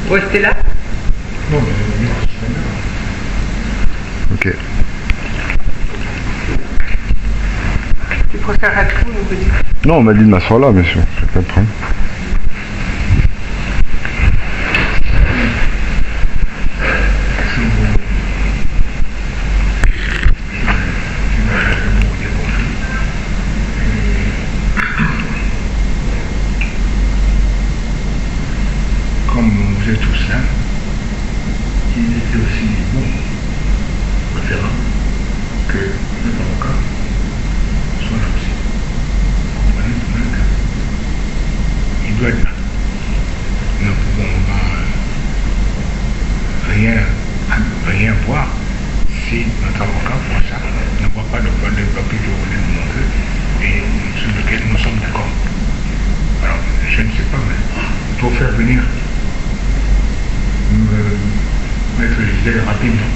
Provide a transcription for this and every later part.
Vous restez là? Non, mais Ok. Tu préfères être où, on peut dire? Non, on m'a dit de m'asseoir là, monsieur. C'est pas de problème. comme vous êtes tous là, il était aussi bon, préférable que le avocat soit là aussi. Vous comprenez tout le cas. Il doit être là. Nous ne pouvons rien voir si notre avocat voit ça, ne voit pas le papier que vous voulez nous montrer et sur lequel nous sommes d'accord. Alors, je ne sais pas, mais pour faire venir mettre Gisèle rapidement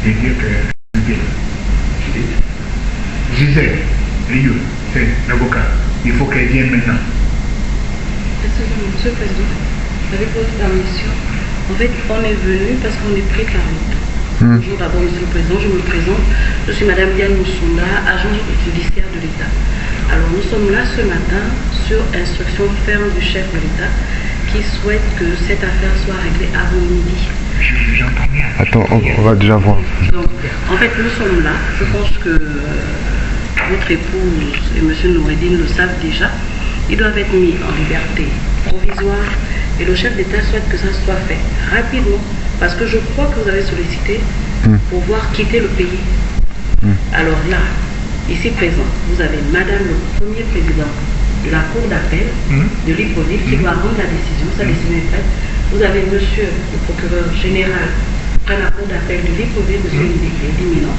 et dire que Gisèle, c'est l'avocat, il faut qu'elle vienne maintenant. Monsieur le Président, avec votre permission, en fait, on est venu parce qu'on est pris par l'État. Bonjour d'abord, Monsieur le Président, je me présente. Je suis Madame Diane Moussonda, agent judiciaire de l'État. Alors, nous sommes là ce matin sur instruction ferme du chef de l'État qui souhaite que cette affaire soit réglée avant midi. J'entends bien. Attends, on va déjà voir. Donc, en fait, nous sommes là. Je pense que votre épouse et M. Noureddine le savent déjà. Ils doivent être mis en liberté provisoire et le chef d'État souhaite que ça soit fait rapidement parce que je crois que vous avez sollicité pour pouvoir quitter le pays. Alors là, ici présent, vous avez Madame le Premier Président de la Cour d'appel de Libreville qui doit rendre la décision, sa décision est faite. Vous avez Monsieur le Procureur Général à la Cour d'appel de Libreville, Monsieur Liminant,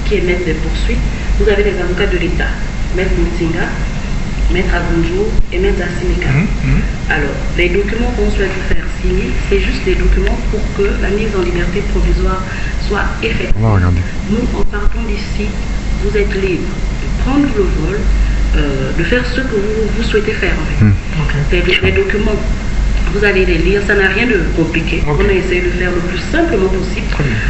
qui est maître des poursuites. Vous avez les avocats de l'État, Maître Moutinga, Maître Agonjo et Maître Assimika. Alors, les documents qu'on souhaite faire signer, c'est juste des documents pour que la mise en liberté provisoire soit effective. On va regarder. Nous, en partant d'ici, vous êtes libre de prendre le vol, de faire ce que vous souhaitez faire. En fait. Les documents, vous allez les lire, ça n'a rien de compliqué. On a essayé de faire le plus simplement possible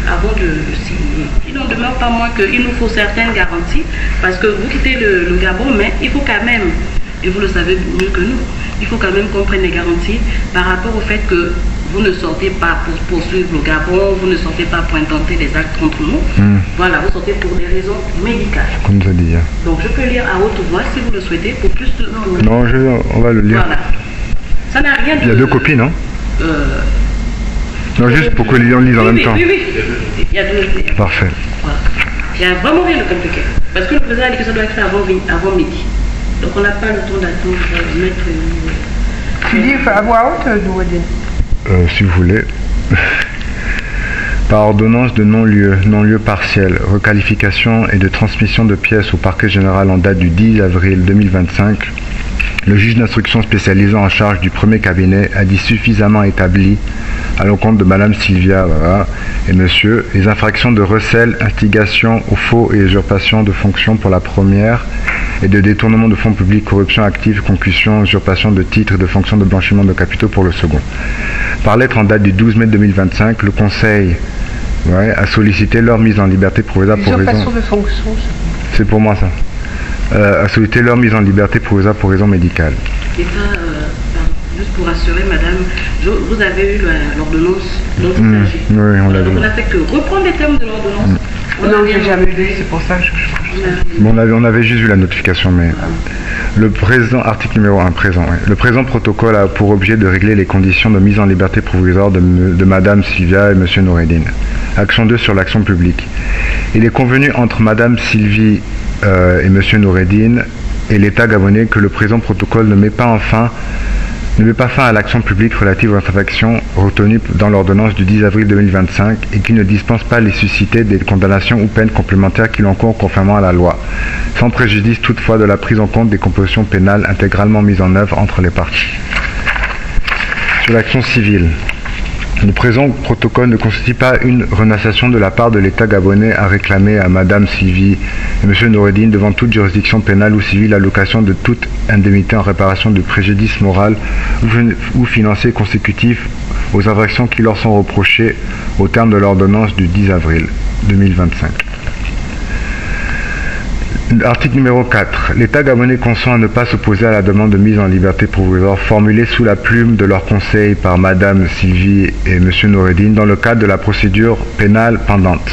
avant de signer. Il n'en demeure pas moins qu'il nous faut certaines garanties, parce que vous quittez le Gabon, mais il faut quand même, et vous le savez mieux que nous, il faut quand même qu'on prenne des garanties par rapport au fait que vous ne sortez pas pour poursuivre le Gabon, vous ne sortez pas pour intenter des actes contre nous. Voilà, vous sortez pour des raisons médicales. Comme ça dit. Donc je peux lire à haute voix si vous le souhaitez pour plus de... Non, on va le lire. Voilà. Ça n'a rien de... Il y a deux copies, non Non, juste pour que les gens lisent en même temps. Oui. Il y a deux... Parfait. Voilà. Il n'y a vraiment rien de compliqué. Parce que le président a dit que ça doit être fait avant midi. Donc on n'a pas le temps d'attendre mettre... Tu dis à voix haute, Noureddine? Si vous voulez. Par ordonnance de non-lieu partiel, requalification et de transmission de pièces au parquet général en date du 10 avril 2025, le juge d'instruction spécialisé en charge du premier cabinet a dit suffisamment établi à l'encontre de Madame Sylvia et Monsieur les infractions de recel, instigation au faux et usurpation de fonction pour la première et de détournement de fonds publics, corruption active, concussion, usurpation de titres et de fonctions de blanchiment de capitaux pour le second. Par lettre en date du 12 mai 2025, le Conseil a sollicité leur mise en liberté provisoire pour raison... Usurpation de fonction, C'est pour moi ça. A sollicité leur mise en liberté provisoire pour raison médicale. Et ça, juste pour rassurer madame, vous avez eu l'ordonnance dont il s'agit. Oui, on l'a Donc vu. on n'a fait que reprendre les termes de l'ordonnance. Non, j'ai jamais lu, c'est pour ça que je... Bon, on avait juste vu la notification, mais le présent article numéro 1 présent. Le présent protocole a pour objet de régler les conditions de mise en liberté provisoire de Madame Sylvia et Monsieur Noureddine. Action 2 sur l'action publique. Il est convenu entre Madame Sylvie et Monsieur Noureddine et l'État gabonais que le présent protocole ne met pas fin à l'action publique relative aux infractions retenues dans l'ordonnance du 10 avril 2025 et qui ne dispense pas les susciter des condamnations ou peines complémentaires qui l'encourent conformément à la loi, sans préjudice toutefois de la prise en compte des compositions pénales intégralement mises en œuvre entre les parties. Sur l'action civile. Le présent protocole ne constitue pas une renonciation de la part de l'État gabonais à réclamer à Madame Sylvie et Monsieur Noureddine devant toute juridiction pénale ou civile l'allocation de toute indemnité en réparation de préjudice moral ou financier consécutif aux infractions qui leur sont reprochées au terme de l'ordonnance du 10 avril 2025. Article numéro 4. L'État gabonais consent à ne pas s'opposer à la demande de mise en liberté provisoire formulée sous la plume de leur conseil par Madame Sylvie et M. Noureddine dans le cadre de la procédure pénale pendante.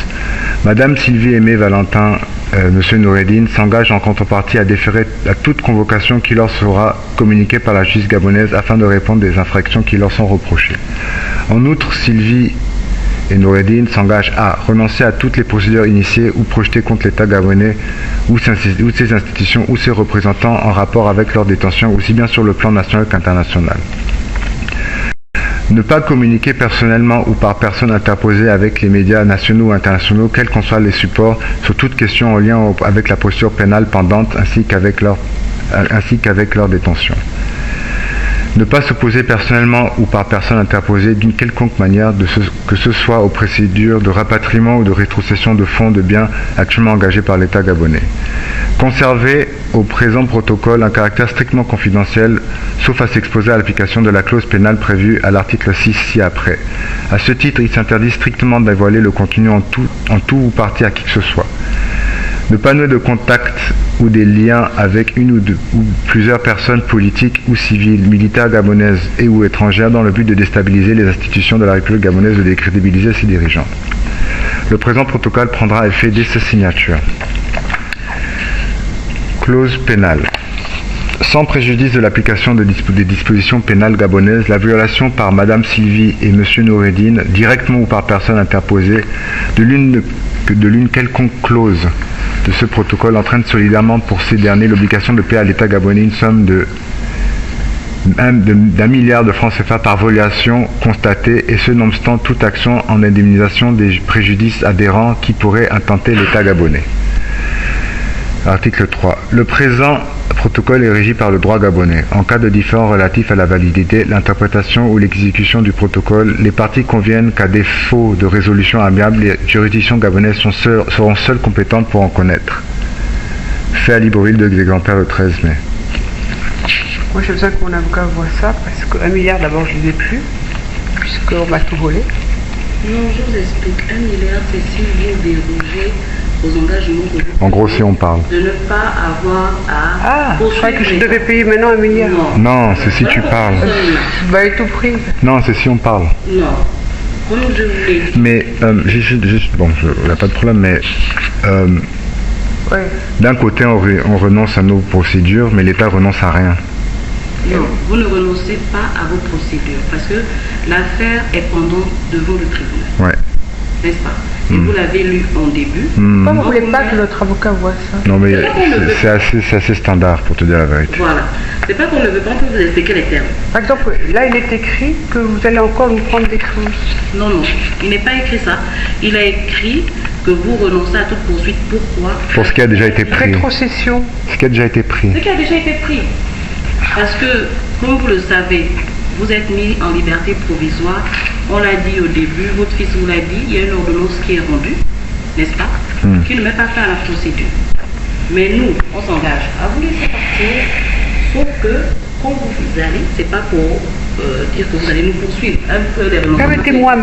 Madame Sylvie Aimé Valentin, M. Noureddine s'engage en contrepartie à déférer à toute convocation qui leur sera communiquée par la justice gabonaise afin de répondre des infractions qui leur sont reprochées. En outre, Sylvie et Noureddine s'engage à renoncer à toutes les procédures initiées ou projetées contre l'État gabonais ou ses institutions ou ses représentants en rapport avec leur détention, aussi bien sur le plan national qu'international. Ne pas communiquer personnellement ou par personne interposée avec les médias nationaux ou internationaux, quels qu'en soient les supports, sur toute question en lien avec la procédure pénale pendante ainsi qu'avec leur détention. Ne pas s'opposer personnellement ou par personne interposée d'une quelconque manière, que ce soit aux procédures de rapatriement ou de rétrocession de fonds de biens actuellement engagés par l'État gabonais. Conserver au présent protocole un caractère strictement confidentiel, sauf à s'exposer à l'application de la clause pénale prévue à l'article 6 ci-après. À ce titre, il s'interdit strictement de dévoiler le contenu en tout ou partie à qui que ce soit. Ne pas nouer de contact ou des liens avec une ou plusieurs personnes politiques ou civiles, militaires gabonaises et ou étrangères dans le but de déstabiliser les institutions de la République gabonaise ou de décrédibiliser ses dirigeants. Le présent protocole prendra effet dès sa signature. Clause pénale. Sans préjudice de l'application des dispositions pénales gabonaises, la violation par Madame Sylvie et M. Noureddine, directement ou par personne interposée, de l'une quelconque clause de ce protocole entraîne solidairement pour ces derniers l'obligation de payer à l'État gabonais une somme d'1 milliard de francs CFA par violation constatée, et ce nonobstant toute action en indemnisation des préjudices adhérents qui pourraient intenter l'État gabonais. Article 3. Le présent protocole est régi par le droit gabonais. En cas de différend relatif à la validité, l'interprétation ou l'exécution du protocole, les parties conviennent qu'à défaut de résolution amiable, les juridictions gabonaises seront seules compétentes pour en connaître. Fait à Libreville, 2 exemplaires le 13 mai. Moi j'ai besoin que mon avocat voit ça parce que 1 milliard d'abord je ne l'ai plus, puisqu'on m'a tout volé. Non, je vous explique. 1 milliard, c'est si vous dérogez aux engagements que vous En gros, si on parle. de ne pas avoir à Je croyais que je devais payer maintenant 1 milliard. Non, c'est si tu parles. Bah, et tout pris. Non, c'est si on parle. Non. Comme je vous l'ai dit. Mais, bon, il n'y a pas de problème, mais Ouais. d'un côté, on renonce à nos procédures, mais l'État renonce à rien. Non, vous ne renoncez pas à vos procédures parce que l'affaire est pendant devant le tribunal. Ouais. N'est-ce pas? Et vous l'avez lu en début. Pourquoi vous ne voulez pas que notre avocat voit ça? Non, mais c'est assez standard, pour te dire la vérité. Voilà. C'est pas qu'on ne veut pas, on peut vous expliquer les termes. Par exemple, là il est écrit que vous allez encore nous prendre des choses. Non, non, il n'est pas écrit ça. Il a écrit que vous renoncez à toute poursuite. Pourquoi? Pour ce qui a déjà été pris. Rétrocession. Ce qui a déjà été pris. Ce qui a déjà été pris. Parce que, comme vous le savez, vous êtes mis en liberté provisoire. On l'a dit au début, votre fils vous l'a dit, il y a une ordonnance qui est rendue, n'est-ce pas, qui ne met pas fin à la procédure. Mais nous, on s'engage à vous laisser partir, sauf que quand vous allez, c'est pas pour dire que vous allez nous poursuivre. Un peu des renoncements. Permettez-moi,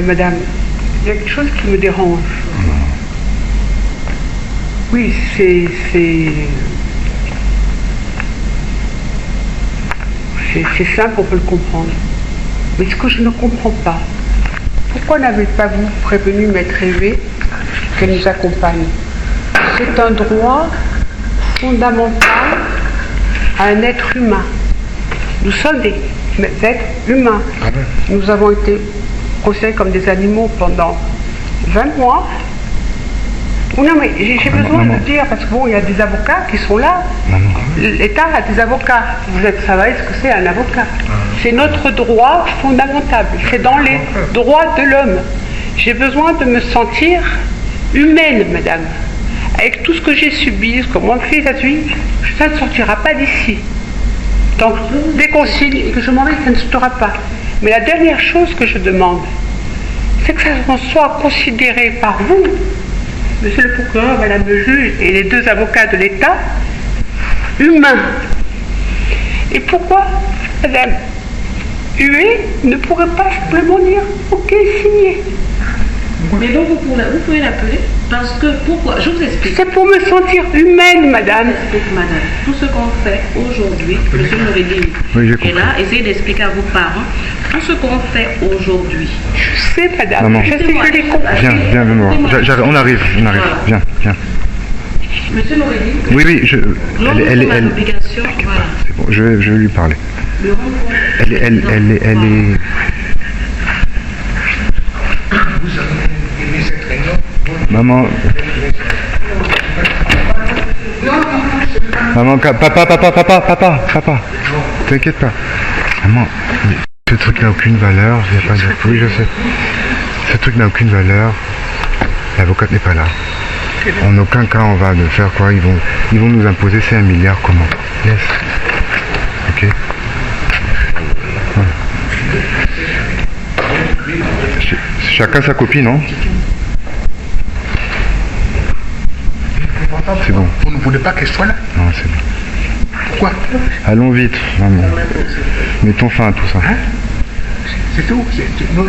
madame, il y a quelque chose qui me dérange. Oui, c'est simple, on peut le comprendre. Mais ce que je ne comprends pas, pourquoi n'avez pas vous prévenu Maître Hervé qu'elle nous accompagne? C'est un droit fondamental à un être humain. Nous sommes des êtres humains. Nous avons été considérés comme des animaux pendant 20 mois. Oh non, mais j'ai besoin de dire, parce que bon, il y a des avocats qui sont là. L'État a des avocats. Vous savez ce que c'est un avocat. C'est notre droit fondamental. C'est dans les droits de l'homme. J'ai besoin de me sentir humaine, madame. Avec tout ce que j'ai subi, ce que mon fils a subi, ça ne sortira pas d'ici. Donc, dès qu'on signe et que je m'en vais, ça ne sortira pas. Mais la dernière chose que je demande, c'est que ça soit considéré par vous, monsieur le procureur, madame le juge et les 2 avocats de l'État, humain. Et pourquoi, madame, Hué ne pourrait pas simplement dire ok, signé. Mais donc vous pouvez l'appeler parce que pourquoi? Je vous explique. C'est pour me sentir humaine, madame. Explique, madame. Tout ce qu'on fait aujourd'hui, monsieur Noureddine est là, essayez d'expliquer à vos parents tout ce qu'on fait aujourd'hui. Je sais, madame. Maman. Je sais que je l'ai compris. Viens me voir. On arrive. Viens. Monsieur Noureddine, Oui, elle est l'obligation. Voilà. C'est bon, je vais lui parler. Le rencontre. Elle est... Vous avez aimé cette réunion? Maman... Maman, papa, t'inquiète pas. Maman, ce truc n'a aucune valeur, il n'y a pas de... Oui, je sais. Ce truc n'a aucune valeur. L'avocate n'est pas là. En aucun cas on va le faire quoi. Ils vont nous imposer, c'est 1 milliard, comment? Yes. Ok. Chacun sa copie, non? C'est bon. Vous ne voulez pas qu'elle soit là? Non, c'est bon. Pourquoi? Allons vite, maman. Mettons fin à tout ça. Hein? C'est tout. Non,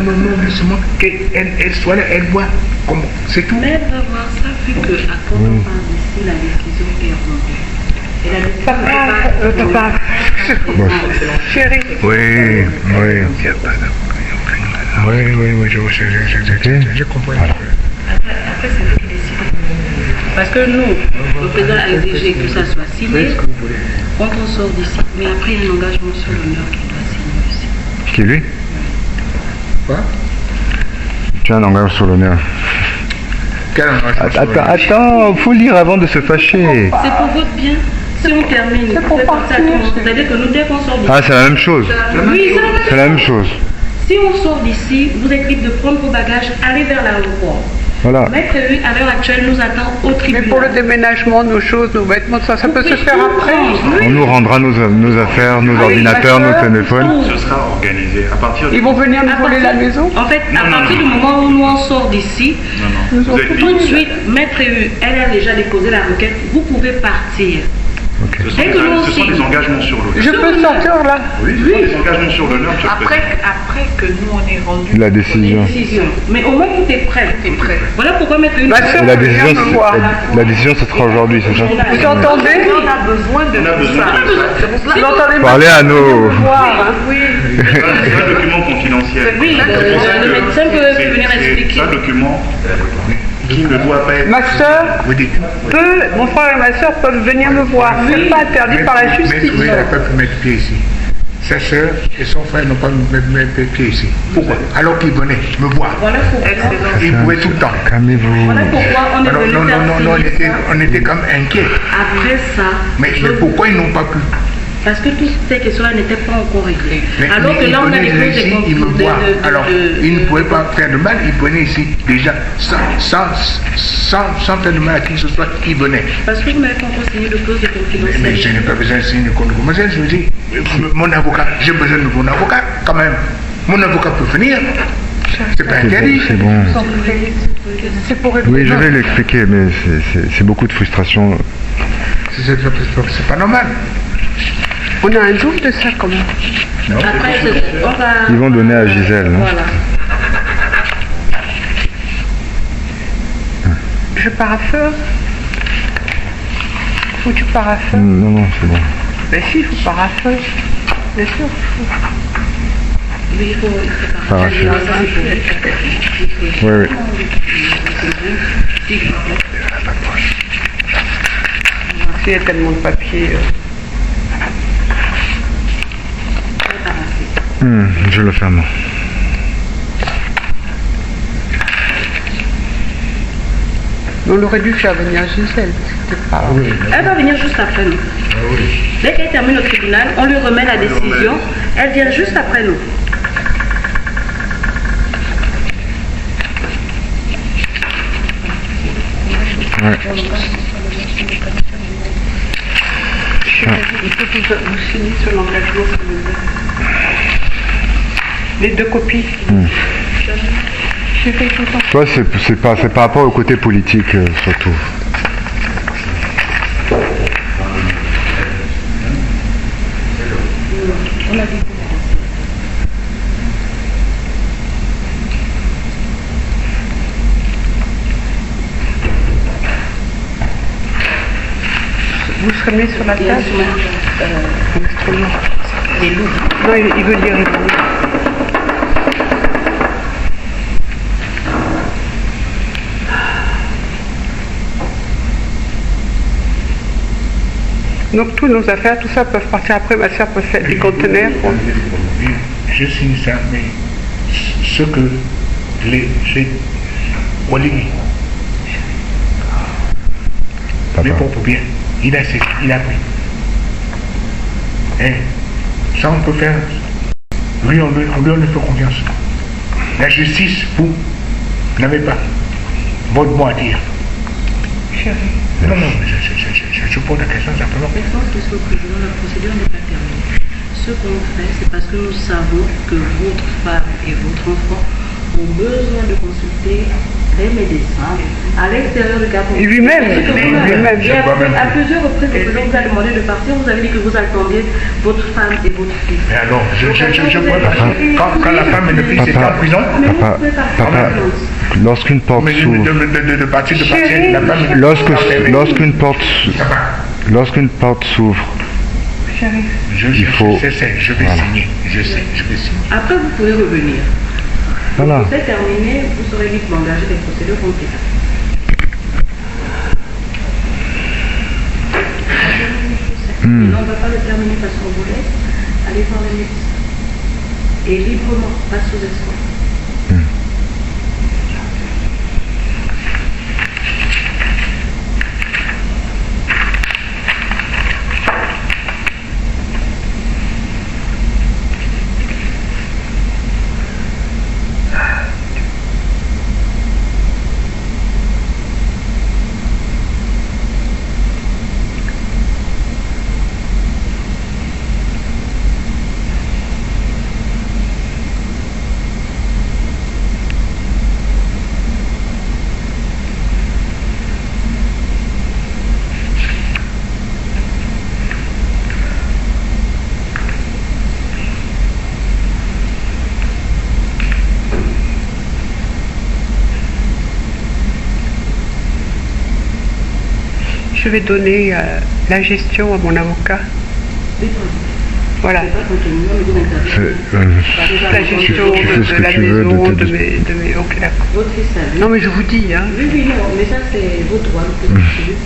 seulement qu'elle soit là, elle voit comment. C'est tout. Mais elle va voir ça vu que à quand on parle d'ici, la décision est rendue. Et la décision Papa, Bon. chérie. Oui. Il n'y a pas de... Oui, je comprends. Voilà. Après, c'est vous qui décidez. Parce que nous, le président a exigé que ça soit signé quand on sort d'ici. Mais après, il y a un engagement sur l'honneur qui doit signer aussi. Qui est lui? Quoi? Tu as un engagement sur l'honneur. Quel engagement? Attends, faut lire avant de se fâcher. C'est pour votre bien. Si on termine, C'est pour c'est comme ça, partir. c'est-à-dire que nous, dès qu'on sort d'ici. Ah, c'est la même chose. Oui, C'est la même chose. si on sort d'ici, vous êtes libre de prendre vos bagages, aller vers l'aéroport. Voilà. Maître Hu, à l'heure actuelle, nous attend au Mais tribunal. pour le déménagement, nos choses, nos vêtements, ça peut se faire après. On nous rendra nos affaires, nos ordinateurs, nos téléphones. Ce sera organisé à partir du... Ils vont venir nous voler la maison. En fait, à Non, partir non. du moment où nous on sort d'ici, Non, vous êtes tout de libre. suite, Maître Hu, elle a déjà déposé la requête, vous pouvez partir. Ok. Ce Dès que nous sont aussi. des engagements sur l'honneur. Je peux sortir là. Oui, ce sont des engagements sur l'honneur, monsieur le président. Après que nous on est rendu La décision. Décision. Mais au moins tout est prêt. Voilà pourquoi Maître Hu. Ma soeur Et la veut décision, venir me voir. la décision, ce sera aujourd'hui, c'est ça? Vous entendez? on a besoin de On a tout besoin ça. de tout ça. C'est pour ça. Vous entendez Parlez à nos... voir, hein. Oui. C'est un document confidentiel. Oui, C'est pour ça le que médecin peut c'est- venir expliquer. C'est un document qui ne doit pas être... Ma soeur Vous dites. mon frère et ma soeur peuvent venir me voir. C'est pas interdit par la justice. Mais oui, elle n'a pas pu mettre pied ici. Sa soeur et son frère n'ont pas pu mettre pied ici. Pourquoi? Alors qu'ils venaient me voir. Voilà pourquoi. Ils pouvaient tout le temps. Calmez-vous. Voilà pourquoi on est Alors, venu faire signer. on était comme inquiets. Après ça, Mais pourquoi ils n'ont pas pu? parce que toutes ces questions-là n'étaient pas encore réglées. Alors que ils là, on a des venaient clauses ici, ils me voient. Alors, ils ne de- pouvaient pas faire de mal, ils venaient ici déjà sans faire de mal à qui que ce soit, ils venaient. Parce que vous n'avez pas encore signé de clause de Mais je confidentialité. n'ai pas besoin de signer de compte commercial, je me dis, mon avocat, j'ai besoin de mon avocat quand même. Mon avocat peut venir, c'est pas interdit. C'est bon. C'est pour Oui, je vais l'expliquer, mais c'est beaucoup de frustration. C'est pas normal. On a un doute de ça quand même. Après, on va... Ils vont donner à Gisèle, non? Voilà. Je pars à feu. Ou tu pars à feu? Non, c'est bon. Ben si, il faut parer à feu. Bien sûr. Oui, il faut Paracher. Oui. Il y a tellement de papiers. Je le ferme. On aurait dû faire venir Gisèle. C'était pas... Elle va venir juste après nous. Dès qu'elle termine au tribunal, on lui remet la décision. Elle vient juste après nous. Ouais. Il faut que vous signiez sur l'engagement. s'il vous plaît. Les 2 copies. J'ai fait tout le temps. Toi, c'est par rapport au côté politique, surtout. Vous serez mis sur la Et table. instrument, des loups. Non, il veut dire répondre. Donc tous nos affaires, tout ça peuvent partir après. Ma soeur peut faire des conteneurs. Je signe ça, mais ce que j'ai relégué, Papa. mes propres biens, il a pris. Et ça, on peut faire. Oui, on lui fait confiance. La justice, vous n'avez pas votre mot à dire. Chérie. Non, mais je pose la question simplement. Je pense que Monsieur le Président, la procédure n'est pas terminée. Ce qu'on fait, c'est parce que nous savons que votre femme et votre enfant ont besoin de consulter des médecins à l'extérieur du Gabon. Et lui-même, Et lui-même. à plusieurs reprises, le président vous a demandé de partir. Vous avez dit que vous attendiez votre femme et votre fils. Mais alors, quand la femme et le fils étaient en prison, Mais vous Papa, pouvez partir. papa, lorsqu'une porte mais s'ouvre, de partir, la femme et le lorsqu'une porte s'ouvre, Chérie. je vais Voilà. signer. Je sais, je vais signer. Après, vous pouvez revenir. voilà. C'est terminé, vous serez libre d'engager des procédures complètes. Mais on ne va pas le terminer parce qu'on vous laisse aller voir les médecins. Et librement, pas sous espoir. Je vais donner la gestion à mon avocat. Voilà. C'est pas contenu, mais vous intervenez. La gestion tu fais ce de que la tu veux, maison, de de mes... Ok, d'accord. Votre fils a vu. Non, mais je vous dis, hein. Oui, non, mais ça c'est vos droits, le président.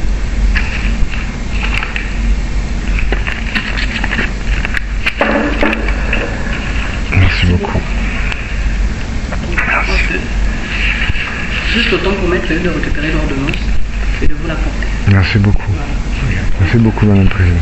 Merci beaucoup. Juste autant pour mettre de récupérer l'ordonnance et de vous la porter. Merci beaucoup. Merci beaucoup, Madame la Présidente.